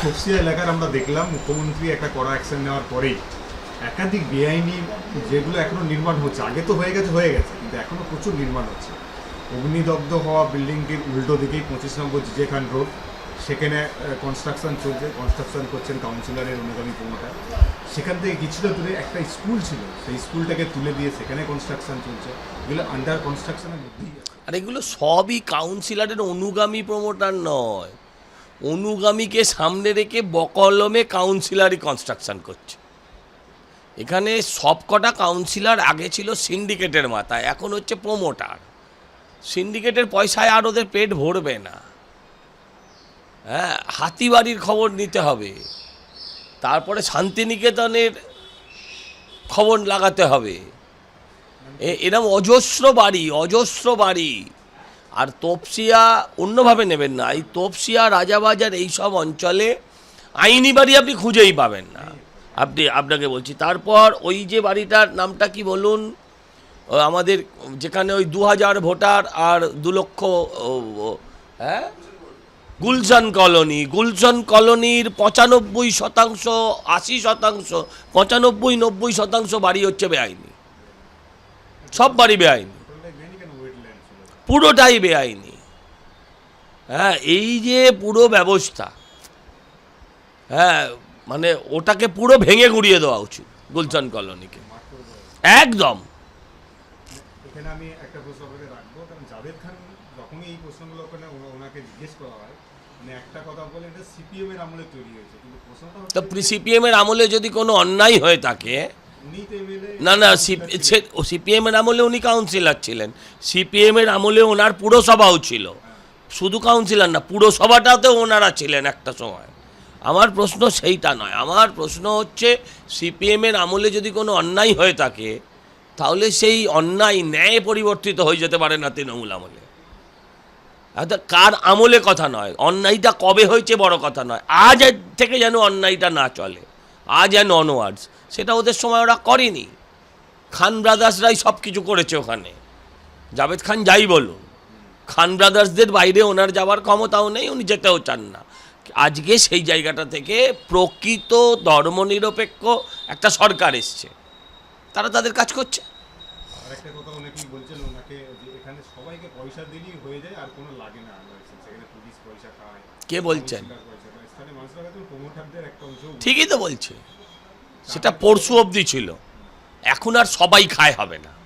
তপসিয়া এলাকার আমরা দেখলাম মুখ্যমন্ত্রী একটা কড়া অ্যাকশন নেওয়ার পরেই একাধিক বেআইনি যেগুলো এখনো নির্মাণ হচ্ছে, আগে তো হয়ে গেছে কিন্তু এখনো প্রচুর নির্মাণ হচ্ছে। অগ্নিদগ্ধ হওয়া বিল্ডিংটির উল্টো দিকেই 25 নম্বর জিজে খান রোড, সেখানে কনস্ট্রাকশন চলছে, কনস্ট্রাকশন করছেন কাউন্সিলরের অনুগামী প্রমোটার। সেখান থেকে কিছুটা দূরে একটা স্কুল ছিল, সেই স্কুলটাকে তুলে দিয়ে সেখানে কনস্ট্রাকশন চলছে। এগুলো আন্ডার কনস্ট্রাকশনের মধ্যেই আছে। আর এগুলো সবই কাউন্সিলরের অনুগামী প্রমোটার নয়, অনুগামীকে সামনে রেখে বকলমে কাউন্সিলরই কনস্ট্রাকশন করছে। এখানে সবকটা কাউন্সিলর আগে ছিল সিন্ডিকেটের মাথায়, এখন হচ্ছে প্রমোটার। সিন্ডিকেটের পয়সায় আর ওদের পেট ভরবে না। হ্যাঁ, হাতিবাড়ির খবর নিতে হবে, তারপরে শান্তিনিকেতনের খবর লাগাতে হবে। এরকম অজস্র বাড়ি। আর তপসিয়া অন্যভাবে নেবেন না, এই তপসিয়া রাজাবাজার এইসব অঞ্চলে আইনি বাড়ি আপনি খুঁজেই পাবেন না। আপনাকে বলছি, তারপর ওই যে বাড়িটার নামটা কি বলুন, আমাদের যেখানে ওই 2000 ভোটার আর 2 লক্ষ, হ্যাঁ, গুলশান কলোনির 95%, 80%, 95-90% বাড়ি হচ্ছে বেআইনি। সব বাড়ি বেআইনি, পুরোটাই বেআইনি। হ্যাঁ, এই যে পুরো ব্যবস্থা, হ্যাঁ, মানে ওটাকে পুরো ভেঙে গুড়িয়ে দেওয়া উচিত গুলশান কলোনিকে একদম। এখানে আমি একটা প্রশ্ন আপনাকে রাখবো, কারণ জাভেদ খান যখনই এই প্রশ্নগুলো ওনাকে জিজ্ঞেস করা হয়, মানে একটা কথা বলে এটা সিপিএম এর আমলে তৈরি হয়েছে, কিন্তু প্রশ্নটা তো সিপিএম এর আমলে যদি কোনো অন্যায় হয়ে থাকে, না, সিপিএম এর আমলে উনি কাউন্সিলর ছিলেন, সিপিএম এর আমলে ওনার পুরসভাও ছিল, শুধু কাউন্সিলর না, পুরসভাটাতেও ওনারা ছিলেন একটা সময়। আমার প্রশ্ন সেইটা নয়, আমার প্রশ্ন হচ্ছে সিপিএম এর আমলে যদি কোনো অন্যায় হয়ে থাকে, তাহলে সেই অন্যায় ন্যায় পরিবর্তিত হয়ে যেতে পারে না তৃণমূল আমলে। কার আমলে কথা নয়, অন্যায়টা কবে হয়েছে বড় কথা নয়, আজ থেকে যেন অন্যায়টা না চলে, আজ অ্যান্ড অনওয়ার্ডস। সেটা ওদের সময় ওরা করেনি। খান ব্রাদার্সরাই সব কিছু করেছে ওখানে, জাভেদ খান যাই বলুন, খান ব্রাদার্সদের বাইরে ওনার যাওয়ার ক্ষমতাও নেই, উনি যেতেও চান না। আজকে সেই জায়গাটা থেকে প্রকৃত ধর্মনিরপেক্ষ একটা সরকার এসছে, তারা তাদের কাজ করছে। আরেকটা কথা অনেকেই বলছেন ওনাকে, যে এখানে সবাইকে পয়সা দিলেই হয়ে যায়, আর কোনো লাগে না, সেখানে পুলিশ পয়সা খায়। কে বলছেন? স্থানীয় মানুষরা কিন্তু প্রমোটারদের একটা অংশ। ঠিকই তো বলছে, সেটা পরশু অবধি ছিল, এখন আর সবাই খায় হবে না।